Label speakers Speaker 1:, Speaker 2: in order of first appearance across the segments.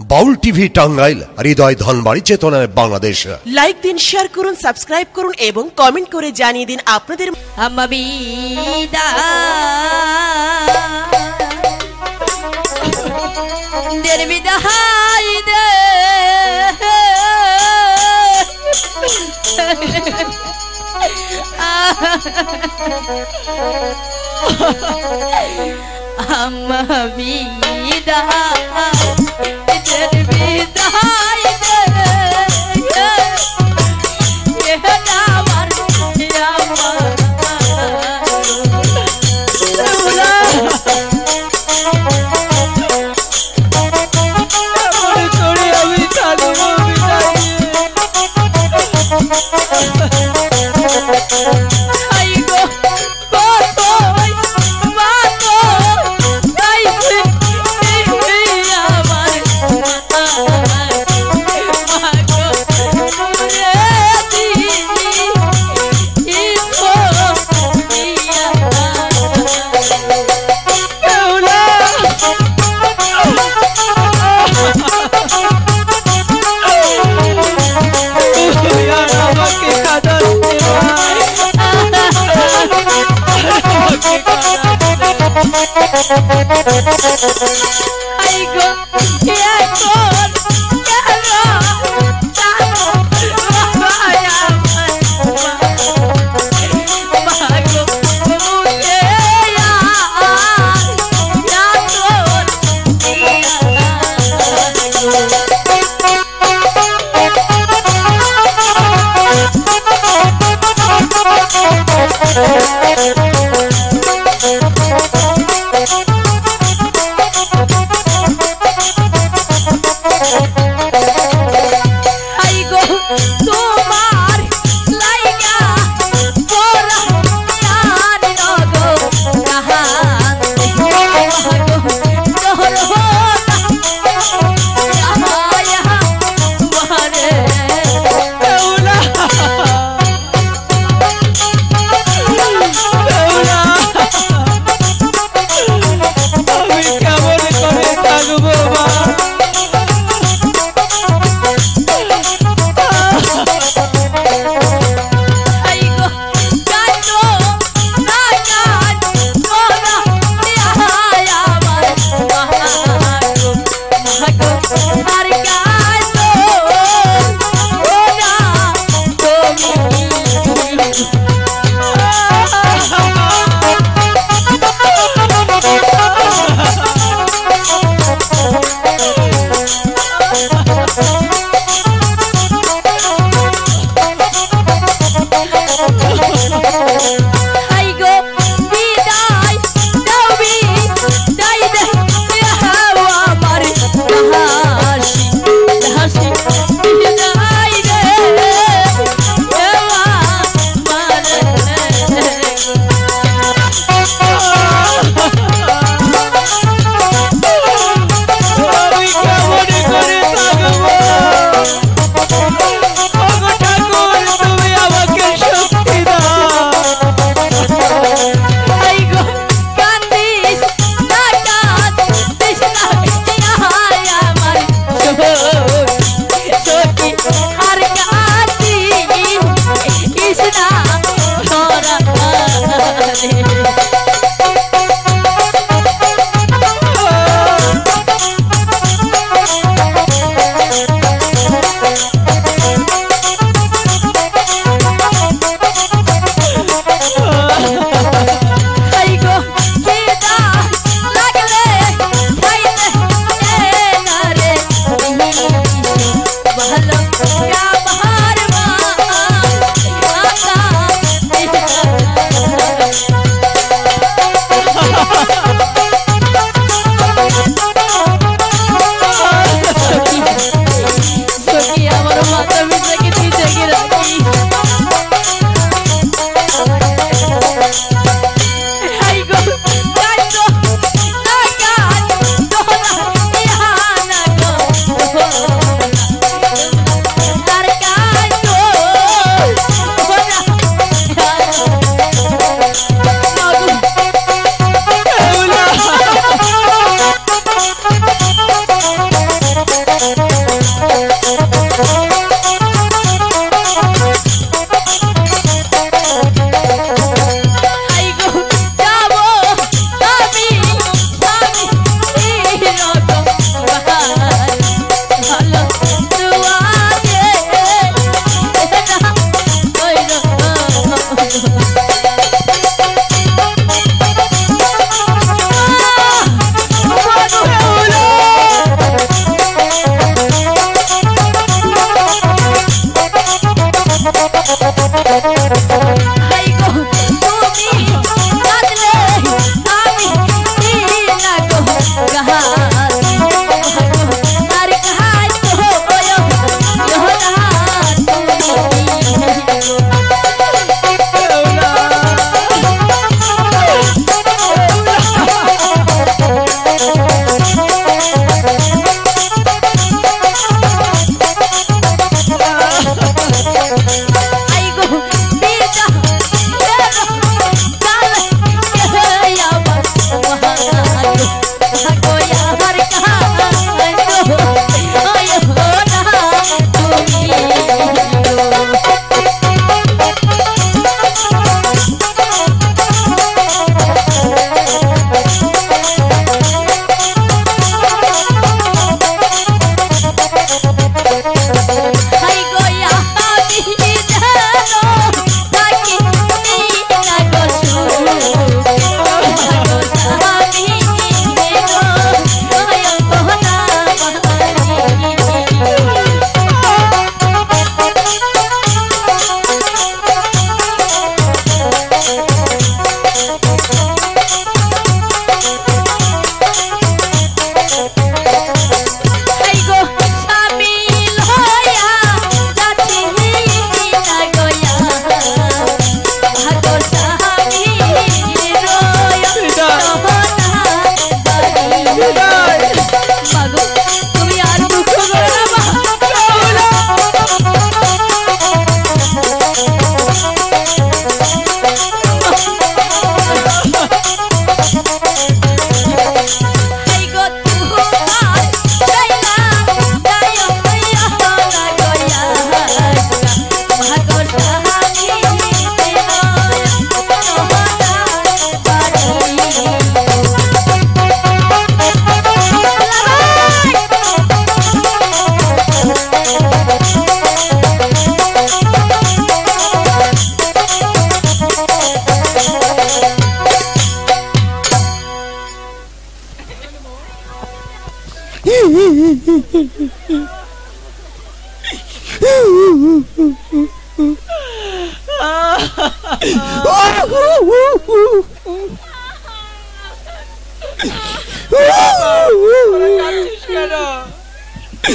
Speaker 1: বাউল TV Tangail, হৃদয় ধনবাড়ি, চেতনায় Bangladesh.
Speaker 2: Like দিন, share করুন, সাবস্ক্রাইব করুন এবং কমেন্ট করে জানিয়ে দিন আপনাদের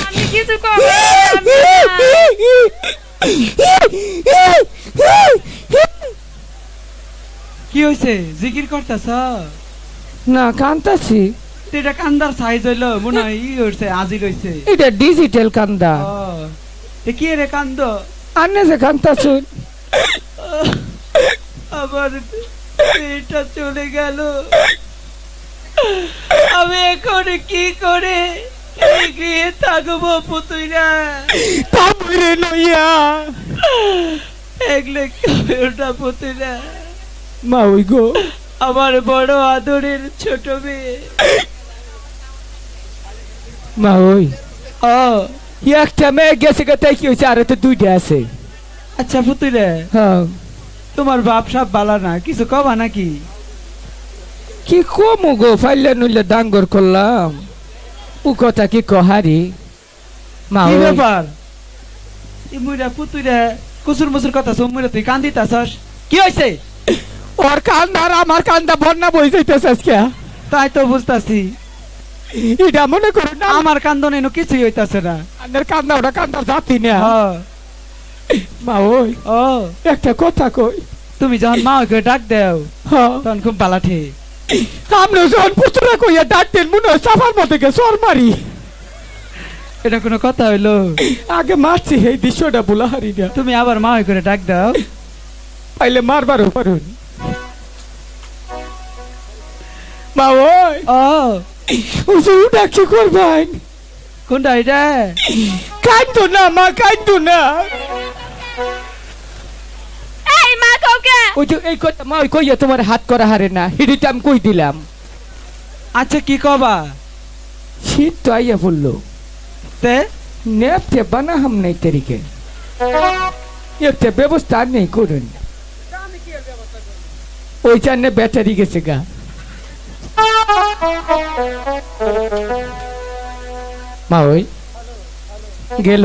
Speaker 3: আমি কিছু কম
Speaker 4: কি হইছে জিকির করতেছ
Speaker 5: না কান্দাছি
Speaker 4: এটা কান্দার সাইজ হইলো মনে হয় ই হইছে আজি রইছে
Speaker 5: এটা ডিজিটাল কান্দা
Speaker 4: কি রে কান্দ
Speaker 5: আনে যে কান্দাছ
Speaker 4: আবার এটা চলে গেল আমি এখন কি করে এই গৃহে থাকবো পুতুইরা
Speaker 5: তামরে লইয়া
Speaker 4: এগলে ওটা পুতুইরা
Speaker 5: মা ওই গো
Speaker 4: আমার বড় আদরের ছোট মেয়ে
Speaker 5: মা ওই একটা মেয়ে গেছে গে তাই কি হয়েছে আর তো দুইটা আছে
Speaker 4: আচ্ছা পুতুইরা
Speaker 5: হ্যাঁ
Speaker 4: তোমার বাপ সাপ বালা না কিছু কবা নাকি
Speaker 5: কি কমু গো ফাইলে নইলে ডাঙ্গর করলাম ও কথা কি কহারি মা
Speaker 4: কি
Speaker 5: ওই
Speaker 4: ব্যাপার এই মুইরা পুতুইরা কুসুর মুসুর কথা শুন মুইরা তুই কান্দিতাছস কি হইছে
Speaker 5: ওর কান্দা আর আমার কান্দা বন্যা বই যাইতেছে আজকে
Speaker 4: তাই তো বুঝতাছি
Speaker 5: এটা মনে করো না
Speaker 4: আমার কান্দন এনো কিছুই হইতাছে না
Speaker 5: আমার কান্দা ওটা কান্দার জাতি না
Speaker 4: হ্যাঁ
Speaker 5: মা ওই
Speaker 4: ও
Speaker 5: একটা কথা কই
Speaker 4: তুমি যখন মা ওকে ডাক দেও
Speaker 5: হ্যাঁ
Speaker 4: তখন খুব পালাঠে
Speaker 5: আমরা যখন পুত্রা কইয়া ডাক দেন মনে হয় সাফার মধ্যে গে সর মারি
Speaker 4: এটা কোনো কথা হইলো
Speaker 5: আগে মারছি এই দৃশ্যটা বলা হারি না
Speaker 4: তুমি আবার মা করে ডাক দাও
Speaker 5: পাইলে মারবারও পারুন মা ওই
Speaker 4: ও
Speaker 5: ওটা কি করবেন
Speaker 4: কোনটা এটা
Speaker 5: কান্দো না মা কান্দো না
Speaker 3: এই মা কাউকে
Speaker 5: ওই যে এই কথা মা ওই কইয়া তোমার হাত করা হারে না হিডিটা আমি কই দিলাম
Speaker 4: আচ্ছা কি কবা
Speaker 5: শীত তো আইয়া বললো
Speaker 4: তে
Speaker 5: নেপতে বানা হাম নাই তরিকে একটা ব্যবস্থা আর নেই করুন ওই জানে ব্যাটারি গেছে গা মা ওই গেল